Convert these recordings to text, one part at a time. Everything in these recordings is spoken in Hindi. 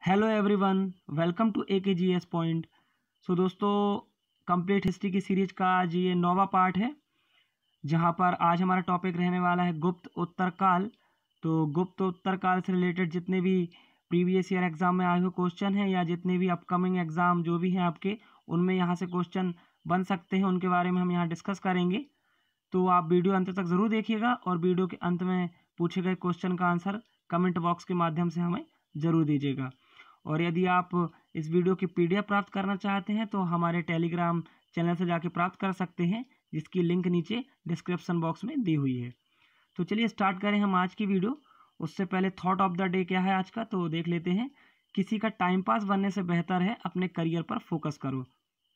Hello everyone, welcome to AKGS point. So दोस्तों, कंप्लीट हिस्ट्री की सीरीज का आज ये 9वां पार्ट है, जहां पर आज हमारा टॉपिक रहने वाला है गुप्त उत्तर काल। तो गुप्त उत्तर काल से रिलेटेड जितने भी प्रीवियस ईयर एग्जाम में आए हुए क्वेश्चन हैं या जितने भी अपकमिंग एग्जाम जो भी हैं आपके, उनमें यहाँ से क्वेश्चन बन सकते हैं, उनके बारे में हम यहाँ डिस्कस करेंगे। तो आप वीडियो अंत तक ज़रूर देखिएगा और वीडियो के अंत में पूछे गए क्वेश्चन का आंसर कमेंट बॉक्स के माध्यम से हमें ज़रूर दीजिएगा। और यदि आप इस वीडियो की PDF प्राप्त करना चाहते हैं तो हमारे टेलीग्राम चैनल से जाके प्राप्त कर सकते हैं, जिसकी लिंक नीचे डिस्क्रिप्शन बॉक्स में दी हुई है। तो चलिए स्टार्ट करें हम आज की वीडियो। उससे पहले थॉट ऑफ द डे क्या है आज का, तो देख लेते हैं। किसी का टाइम पास बनने से बेहतर है अपने करियर पर फोकस करो।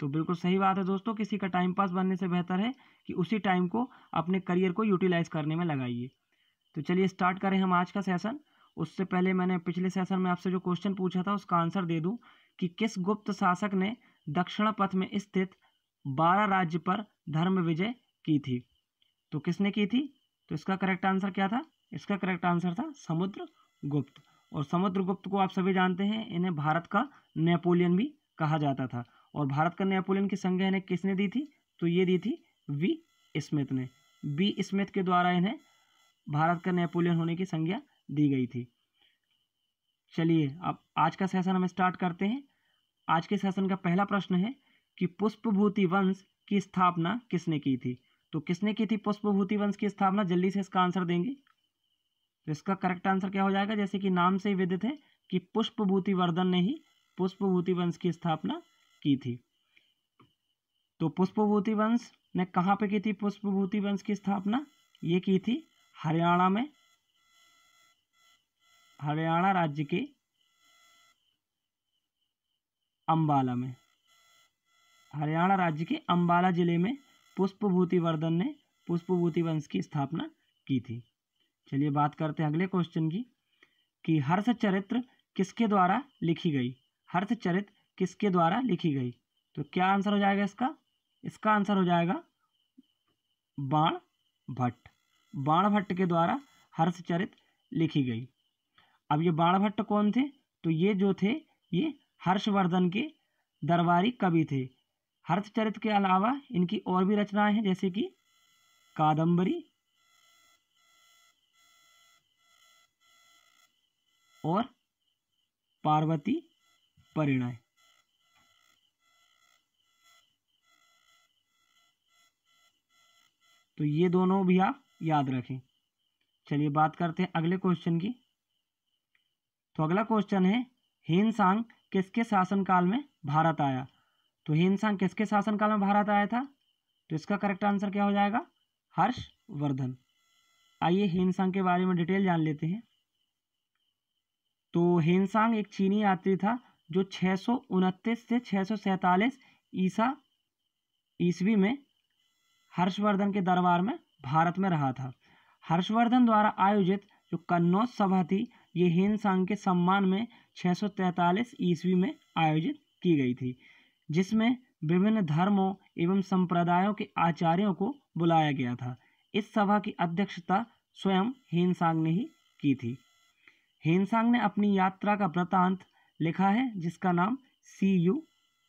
तो बिल्कुल सही बात है दोस्तों, किसी का टाइम पास बनने से बेहतर है कि उसी टाइम को अपने करियर को यूटिलाइज करने में लगाइए। तो चलिए स्टार्ट करें हम आज का सेशन। उससे पहले मैंने पिछले सेशन में आपसे जो क्वेश्चन पूछा था उसका आंसर दे दूं कि किस गुप्त शासक ने दक्षिण पथ में स्थित 12 राज्य पर धर्म विजय की थी। तो किसने की थी? तो इसका करेक्ट आंसर क्या था? इसका करेक्ट आंसर था समुद्रगुप्त। और समुद्रगुप्त को आप सभी जानते हैं, इन्हें भारत का नेपोलियन भी कहा जाता था। और भारत का नेपोलियन की संज्ञा इन्हें किसने दी थी? तो ये दी थी वी स्मिथ ने। बी स्मिथ के द्वारा इन्हें भारत का नेपोलियन होने की संज्ञा दी गई थी। चलिए अब आज का सेशन हम स्टार्ट करते हैं। आज के सेशन का पहला प्रश्न है कि पुष्पभूति वंश की स्थापना किसने की थी। तो किसने की थी पुष्पभूति वंश की स्थापना? जल्दी से इसका आंसर देंगे। तो इसका करेक्ट आंसर क्या हो जाएगा? जैसे कि नाम से ही विदित है कि पुष्पभूति वर्धन ने ही पुष्पभूति वंश की स्थापना की थी। तो पुष्पभूति वंश ने कहाँ पे की थी पुष्पभूति वंश की स्थापना? ये की थी हरियाणा में, हरियाणा राज्य के अंबाला में। हरियाणा राज्य के अंबाला जिले में पुष्पभूति वर्धन ने पुष्पभूति वंश की स्थापना की थी। चलिए बात करते हैं अगले क्वेश्चन की कि हर्षचरित्र किसके द्वारा लिखी गई। हर्षचरित्र किसके द्वारा लिखी गई? तो क्या आंसर हो जाएगा इसका? इसका आंसर हो जाएगा बाण भट्ट। बाण भट्ट के द्वारा हर्षचरित्र लिखी गई। अब ये बाण भट्ट कौन थे? तो ये जो थे ये हर्षवर्धन के दरबारी कवि थे। हर्षचरित्र के अलावा इनकी और भी रचनाएं हैं, जैसे कि कादंबरी और पार्वती परिणय। तो ये दोनों भी आप याद रखें। चलिए बात करते हैं अगले क्वेश्चन की। तो अगला क्वेश्चन है हीनसांग किसके शासनकाल में भारत आया। तो हीनसांग किसके शासनकाल में भारत आया था? तो इसका करेक्ट आंसर क्या हो जाएगा? हर्षवर्धन। आइए हीनसांग के बारे में डिटेल जान लेते हैं। तो हीनसांग एक चीनी यात्री था जो 629 से 647 ईस्वी में हर्षवर्धन के दरबार में भारत में रहा था। हर्षवर्धन द्वारा आयोजित जो कन्नौज सभा थी, ये हीनसांग के सम्मान में 643 ईस्वी में आयोजित की गई थी, जिसमें विभिन्न धर्मों एवं संप्रदायों के आचार्यों को बुलाया गया था। इस सभा की अध्यक्षता स्वयं हीनसांग ने ही की थी। हीनसांग ने अपनी यात्रा का वृतांत लिखा है, जिसका नाम CU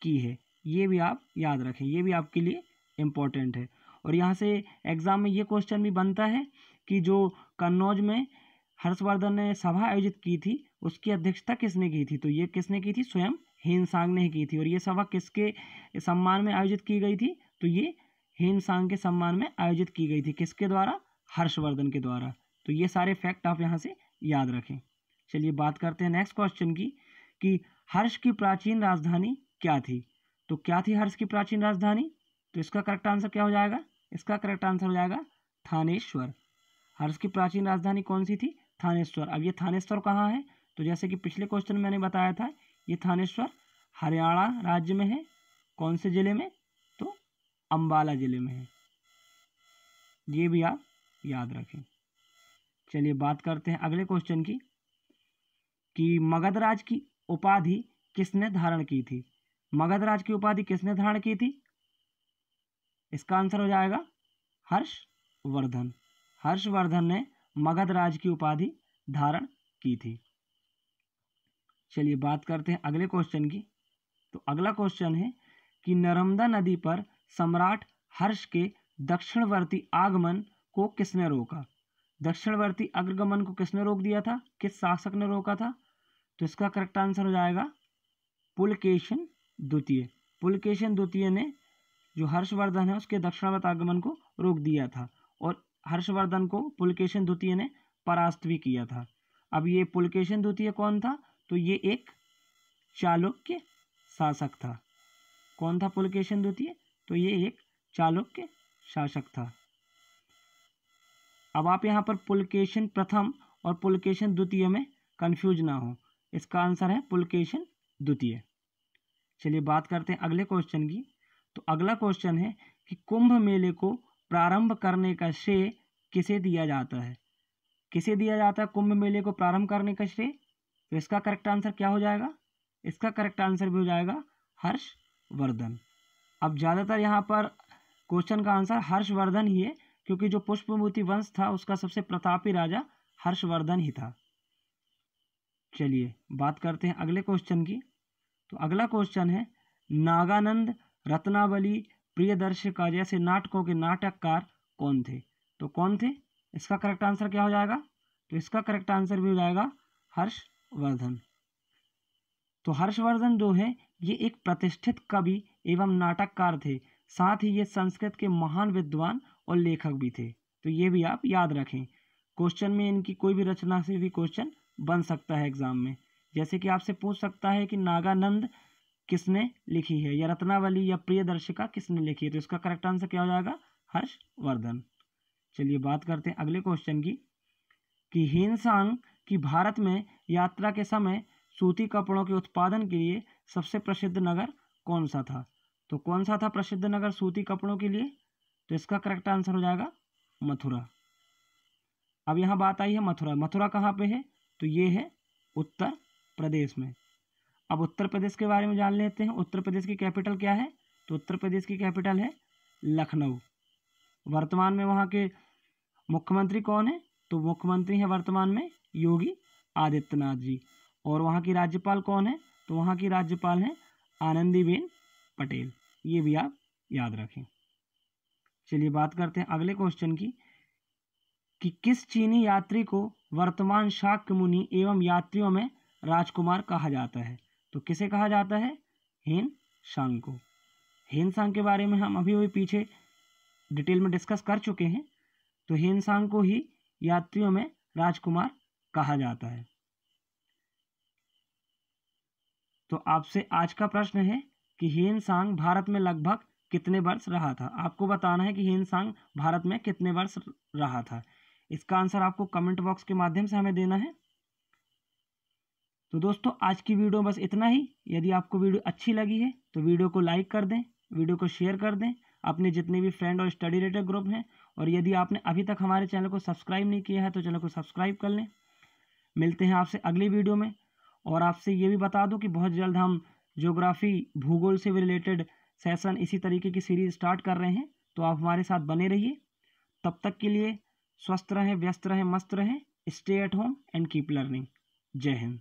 की है। ये भी आप याद रखें, ये भी आपके लिए इम्पोर्टेंट है। और यहाँ से एग्जाम में ये क्वेश्चन भी बनता है कि जो कन्नौज में हर्षवर्धन ने सभा आयोजित की थी, उसकी अध्यक्षता किसने की थी? तो ये किसने की थी? स्वयं हीनसांग ने ही की थी। और ये सभा किसके सम्मान में आयोजित की गई थी? तो ये हीनसांग के सम्मान में आयोजित की गई थी। किसके द्वारा? हर्षवर्धन के द्वारा। तो ये सारे फैक्ट आप यहाँ से याद रखें। चलिए बात करते हैं नेक्स्ट क्वेश्चन की कि हर्ष की प्राचीन राजधानी क्या थी। तो क्या थी हर्ष की प्राचीन राजधानी? तो इसका करेक्ट आंसर क्या हो जाएगा? इसका करेक्ट आंसर हो जाएगा थानेश्वर। हर्ष की प्राचीन राजधानी कौन सी थी? थानेश्वर। अब ये थानेश्वर कहाँ है? तो जैसे कि पिछले क्वेश्चन में मैंने बताया था, ये थानेश्वर हरियाणा राज्य में है। कौन से जिले में? तो अंबाला जिले में है। ये भी आप याद रखें। चलिए बात करते हैं अगले क्वेश्चन की कि मगधराज की उपाधि किसने धारण की थी। मगधराज की उपाधि किसने धारण की थी? इसका आंसर हो जाएगा हर्षवर्धन। हर्षवर्धन ने मगधराज की उपाधि धारण की थी। चलिए बात करते हैं अगले क्वेश्चन की। तो अगला क्वेश्चन है कि नर्मदा नदी पर सम्राट हर्ष के दक्षिणवर्ती आगमन को किसने रोका? दक्षिणवर्ती अग्रगमन को किसने रोक दिया था? किस शासक ने रोका था? तो इसका करेक्ट आंसर हो जाएगा पुलकेशिन द्वितीय। पुलकेशिन द्वितीय ने जो हर्षवर्धन है उसके दक्षिणावर्त आगमन को रोक दिया था और हर्षवर्धन को पुलकेशिन द्वितीय ने परास्त भी किया था। अब ये पुलकेशिन द्वितीय कौन था? तो ये एक चालुक्य शासक था। कौन था पुलकेशिन द्वितीय? तो ये एक चालुक्य शासक था। अब आप यहाँ पर पुलकेशिन प्रथम और पुलकेशिन द्वितीय में कंफ्यूज ना हो, इसका आंसर है पुलकेशिन द्वितीय। चलिए बात करते हैं अगले क्वेश्चन की। तो अगला क्वेश्चन है कि कुंभ मेले को प्रारंभ करने का श्रेय किसे दिया जाता है? किसे दिया जाता है कुंभ मेले को प्रारंभ करने का श्रेय? तो इसका करेक्ट आंसर क्या हो जाएगा? इसका करेक्ट आंसर भी हो जाएगा हर्षवर्धन। अब ज़्यादातर यहाँ पर क्वेश्चन का आंसर हर्षवर्धन ही है, क्योंकि जो पुष्पमूर्ति वंश था उसका सबसे प्रतापी राजा हर्षवर्धन ही था। चलिए बात करते हैं अगले क्वेश्चन की। तो अगला क्वेश्चन है नागानंद, रत्नावली, प्रियदर्शिका जैसे नाटकों के नाटककार कौन थे? तो कौन थे? इसका करेक्ट आंसर क्या हो जाएगा? तो इसका करेक्ट आंसर भी हो जाएगा हर्षवर्धन। तो हर्षवर्धन जो है ये एक प्रतिष्ठित कवि एवं नाटककार थे, साथ ही ये संस्कृत के महान विद्वान और लेखक भी थे। तो ये भी आप याद रखें, क्वेश्चन में इनकी कोई भी रचना से भी क्वेश्चन बन सकता है एग्जाम में। जैसे कि आपसे पूछ सकता है कि नागानंद किसने लिखी है, या रत्नावली या प्रियदर्शिका किसने लिखी है? तो इसका करेक्ट आंसर क्या हो जाएगा? हर्षवर्धन। चलिए बात करते हैं अगले क्वेश्चन की कि ह्वेनसांग की भारत में यात्रा के समय सूती कपड़ों के उत्पादन के लिए सबसे प्रसिद्ध नगर कौन सा था? तो कौन सा था प्रसिद्ध नगर सूती कपड़ों के लिए? तो इसका करेक्ट आंसर हो जाएगा मथुरा। अब यहाँ बात आई है मथुरा। मथुरा कहाँ पे है? तो ये है उत्तर प्रदेश में। अब उत्तर प्रदेश के बारे में जान लेते हैं। उत्तर प्रदेश की कैपिटल क्या है? तो उत्तर प्रदेश की कैपिटल है लखनऊ। वर्तमान में वहाँ के मुख्यमंत्री कौन है? तो मुख्यमंत्री हैं वर्तमान में योगी आदित्यनाथ जी। और वहाँ की राज्यपाल कौन है? तो वहाँ की राज्यपाल हैं आनंदीबेन पटेल। ये भी आप याद रखें। चलिए बात करते हैं अगले क्वेश्चन की कि किस चीनी यात्री को वर्तमान शाक्य मुनि एवं यात्रियों में राजकुमार कहा जाता है? तो किसे कहा जाता है? ह्वेनसांग को। ह्वेनसांग के बारे में हम अभी पीछे डिटेल में डिस्कस कर चुके हैं। तो ह्वेनसांग को ही यात्रियों में राजकुमार कहा जाता है। तो आपसे आज का प्रश्न है कि ह्वेनसांग भारत में लगभग कितने वर्ष रहा था? आपको बताना है कि ह्वेनसांग भारत में कितने वर्ष रहा था। इसका आंसर आपको कमेंट बॉक्स के माध्यम से हमें देना है। तो दोस्तों आज की वीडियो बस इतना ही। यदि आपको वीडियो अच्छी लगी है तो वीडियो को लाइक कर दें, वीडियो को शेयर कर दें अपने जितने भी फ्रेंड और स्टडी रिलेटेड ग्रुप हैं। और यदि आपने अभी तक हमारे चैनल को सब्सक्राइब नहीं किया है तो चैनल को सब्सक्राइब कर लें। मिलते हैं आपसे अगली वीडियो में। और आपसे ये भी बता दूं कि बहुत जल्द हम ज्योग्राफी भूगोल से भी रिलेटेड सेशन इसी तरीके की सीरीज स्टार्ट कर रहे हैं, तो आप हमारे साथ बने रहिए। तब तक के लिए स्वस्थ रहें, व्यस्त रहें, मस्त रहें। Stay at home and keep learning. जय हिंद।